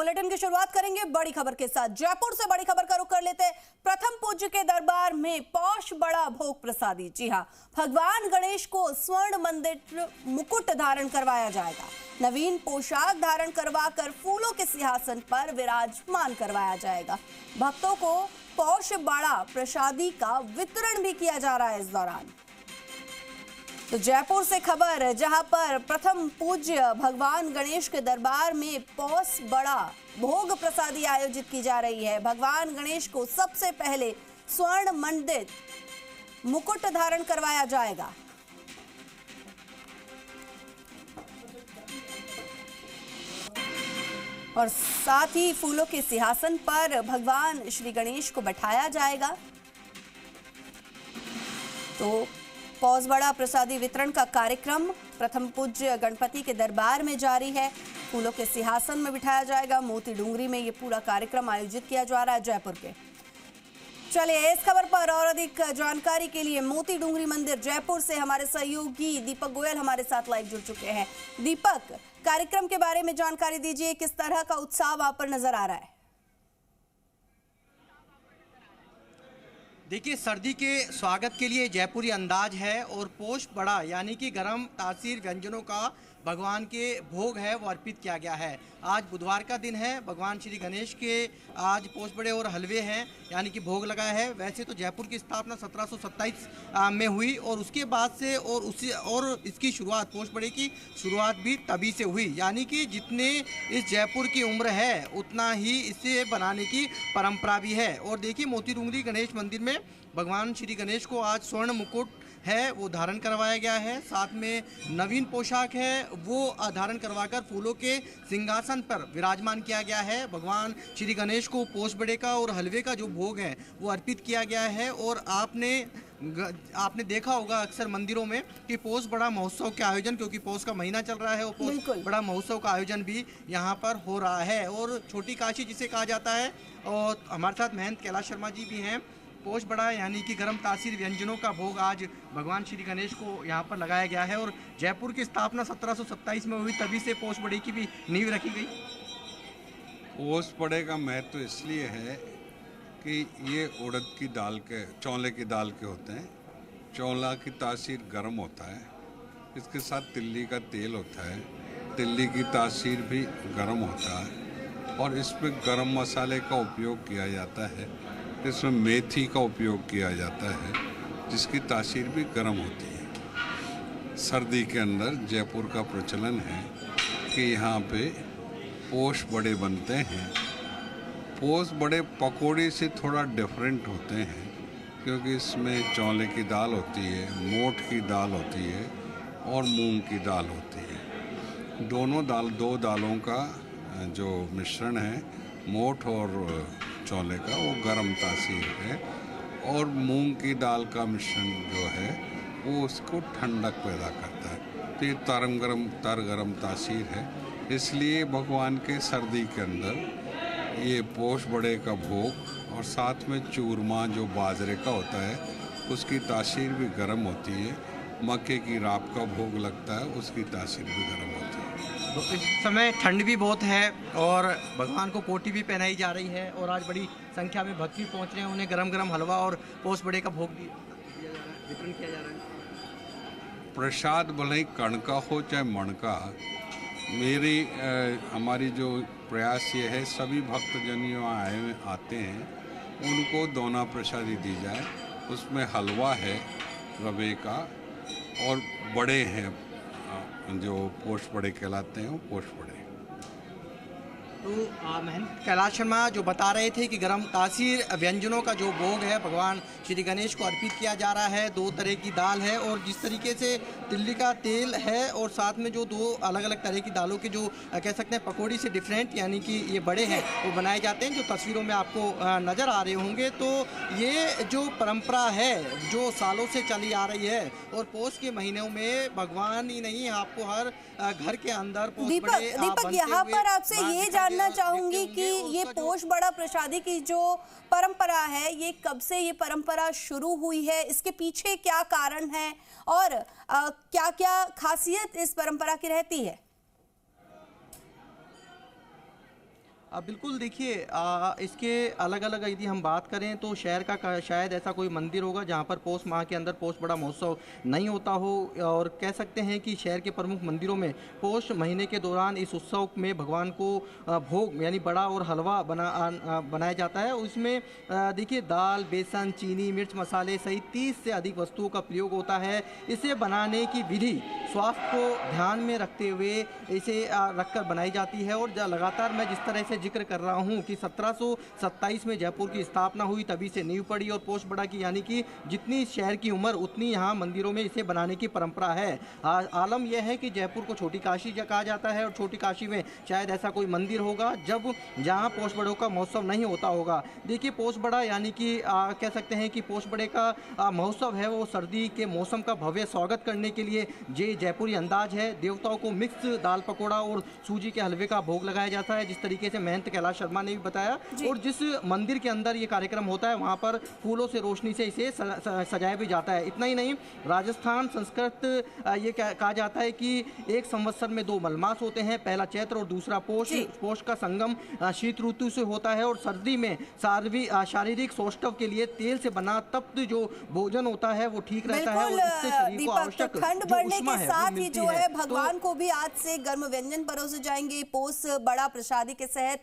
Bulletin की शुरुआत करेंगे बड़ी खबर के साथ। जयपुर से बड़ी खबर का रुख कर लेते हैं। प्रथम पूज्य के दरबार में पौष बड़ा भोग प्रसादी। जी हां, भगवान गणेश को स्वर्ण मंदिर मुकुट धारण करवाया जाएगा। नवीन पोशाक धारण करवाकर फूलों के सिंहासन पर विराजमान करवाया जाएगा। भक्तों को पौष बड़ा प्रसादी का वितरण भी किया जा रहा है इस दौरान। तो जयपुर से खबर, जहां पर प्रथम पूज्य भगवान गणेश के दरबार में पौष बड़ा भोग प्रसादी आयोजित की जा रही है। भगवान गणेश को सबसे पहले स्वर्ण मंडित मुकुट धारण करवाया जाएगा। और साथ ही फूलों के सिंहासन पर भगवान श्री गणेश को बैठाया जाएगा। तो पौष बड़ा प्रसादी वितरण का कार्यक्रम प्रथम पूज्य गणपति के दरबार में जारी है। फूलों के सिंहासन में बिठाया जाएगा। मोती डूंगरी में ये पूरा कार्यक्रम आयोजित किया जा रहा है जयपुर के। चलिए इस खबर पर और अधिक जानकारी के लिए मोती डूंगरी मंदिर जयपुर से हमारे सहयोगी दीपक गोयल हमारे साथ लाइव जुड़ चुके हैं। दीपक, कार्यक्रम के बारे में जानकारी दीजिए, किस तरह का उत्साह वहां पर नजर आ रहा है? देखिए, सर्दी के स्वागत के लिए जयपुरी अंदाज है और पौष बड़ा यानी कि गर्म तासीर व्यंजनों का भगवान के भोग है वो अर्पित किया गया है। आज बुधवार का दिन है। भगवान श्री गणेश के आज पौष बड़े और हलवे हैं यानी कि भोग लगा है। वैसे तो जयपुर की स्थापना 1727 में हुई और उसके बाद से और इसकी शुरुआत पौष बड़े की शुरुआत भी तभी से हुई, यानी कि जितने इस जयपुर की उम्र है उतना ही इसे बनाने की परंपरा भी है। और देखिए, मोती डूंगरी गणेश मंदिर में भगवान श्री गणेश को आज स्वर्ण मुकुट है वो धारण करवाया गया है। साथ में नवीन पोशाक है वो धारण करवाकर फूलों के सिंहासन पर विराजमान किया गया है। भगवान श्री गणेश को पौष बड़े का और हलवे का जो भोग है वो अर्पित किया गया है। और आपने देखा होगा अक्सर मंदिरों में कि पौष बड़ा महोत्सव के आयोजन, क्योंकि पौष का महीना चल रहा है और पौष बड़ा महोत्सव का आयोजन भी यहाँ पर हो रहा है। और छोटी काशी जिसे कहा जाता है, और हमारे साथ महंत कैलाश शर्मा जी भी हैं। पौष बड़ा यानी कि गर्म तासीर व्यंजनों का भोग आज भगवान श्री गणेश को यहाँ पर लगाया गया है। और जयपुर की स्थापना 1727 में हुई, तभी से पौष बड़े की भी नींव रखी गई। पौष बड़े का महत्व तो इसलिए है कि ये उड़द की दाल के, चौले की दाल के होते हैं। चौला की तासीर गर्म होता है, इसके साथ तिल्ली का तेल होता है। तिल्ली की तासीर भी गर्म होता है और इसमें गर्म मसाले का उपयोग किया जाता है। इसमें मेथी का उपयोग किया जाता है जिसकी तासीर भी गर्म होती है। सर्दी के अंदर जयपुर का प्रचलन है कि यहाँ पे पौष बड़े बनते हैं। पौष बड़े पकौड़े से थोड़ा डिफरेंट होते हैं क्योंकि इसमें चौले की दाल होती है, मोठ की दाल होती है और मूंग की दाल होती है। दो दालों का जो मिश्रण है, मोठ और चौले का, वो गर्म तासीर है। और मूंग की दाल का मिश्रण जो है वो उसको ठंडक पैदा करता है। तो ये तर गरम तासीर है। इसलिए भगवान के सर्दी के अंदर ये पौष बड़े का भोग और साथ में चूरमा जो बाजरे का होता है उसकी तासीर भी गर्म होती है। मक्के की राब का भोग लगता है, उसकी तासीर भी गर्म होती है। तो इस समय ठंड भी बहुत है और भगवान को कोटी भी पहनाई जा रही है और आज बड़ी संख्या में भक्त भी पहुँच रहे हैं। उन्हें गरम गरम हलवा और पौष बड़े का भोग भी वितरण किया जा रहा है। प्रसाद भले ही कण का हो चाहे मण का, हमारी जो प्रयास ये है सभी भक्तजन जो आते हैं उनको दोना प्रसादी दी जाए। उसमें हलवा है रवे का और बड़े हैं जो पौष बड़े कहलाते हैं, वो पौष बड़े। तो महंत कैलाश शर्मा जो बता रहे थे कि गर्म तासीर व्यंजनों का जो भोग है भगवान श्री गणेश को अर्पित किया जा रहा है। 2 तरह की दाल है और जिस तरीके से तिल्ली का तेल है और साथ में जो 2 अलग अलग तरह की दालों के जो कह सकते हैं पकौड़ी से डिफरेंट यानी कि ये बड़े हैं वो बनाए जाते हैं, जो तस्वीरों में आपको नज़र आ रहे होंगे। तो ये जो परंपरा है जो सालों से चली आ रही है और पौष के महीनों में भगवान ही नहीं, आपको हर घर के अंदर दीपक यहाँ पर आपसे ये जानना चाहूंगी कि ये पौष बड़ा प्रसादी की जो परंपरा है ये कब से ये परंपरा शुरू हुई है, इसके पीछे क्या कारण है और क्या क्या खासियत इस परंपरा की रहती है? बिल्कुल देखिए, इसके अलग अलग यदि हम बात करें तो शहर का शायद ऐसा कोई मंदिर होगा जहां पर पौष माह के अंदर पौष बड़ा महोत्सव नहीं होता हो। और कह सकते हैं कि शहर के प्रमुख मंदिरों में पौष महीने के दौरान इस उत्सव में भगवान को भोग यानी बड़ा और हलवा बनाया जाता है। उसमें देखिए दाल, बेसन, चीनी, मिर्च, मसाले सहित 30 से अधिक वस्तुओं का प्रयोग होता है। इसे बनाने की विधि स्वास्थ्य को ध्यान में रखते हुए इसे रखकर बनाई जाती है। और लगातार मैं जिस तरह से जिक्र कर रहा हूं कि 1727 में जयपुर की स्थापना हुई, तभी से नींव पड़ी। और पौष बड़ा की यानी कि जितनी शहर की उम्र उतनी यहाँ मंदिरों में इसे बनाने की परंपरा है। आलम यह है कि जयपुर को छोटी काशी कहा जाता है और छोटी काशी में शायद ऐसा कोई मंदिर होगा जब जहाँ पौष बड़ों का महोत्सव नहीं होता होगा। देखिए पौष बड़ा यानी कि कह सकते हैं कि पौष बड़े का महोत्सव है वो सर्दी के मौसम का भव्य स्वागत करने के लिए ये जयपुरी अंदाज है। देवताओं को मिक्स दाल पकौड़ा और सूजी के हलवे का भोग लगाया जाता है, जिस तरीके से महंत कैलाश शर्मा ने भी बताया। और जिस मंदिर के अंदर ये कार्यक्रम होता है वहाँ पर फूलों से रोशनी से इसे सजाया भी जाता है। इतना ही नहीं, राजस्थान संस्कृत ये कहा जाता है कि एक संवत्सर में 2 मलमास होते हैं, पहला चैत्र और दूसरा पोष। पोष का संगम शीत ऋतु से होता है और सर्दी में शारीरिक सौष्ठव के लिए तेल से बना तप्त जो भोजन होता है वो ठीक रहता है और इससे शरीर को आवश्यक ठंड जो बढ़ने उष्मा के है साथ वो ही मिलती जो है है। भगवान को भी आज से गर्म व्यंजन परोसे जाएंगे। पौष बड़ा प्रसादी के तहत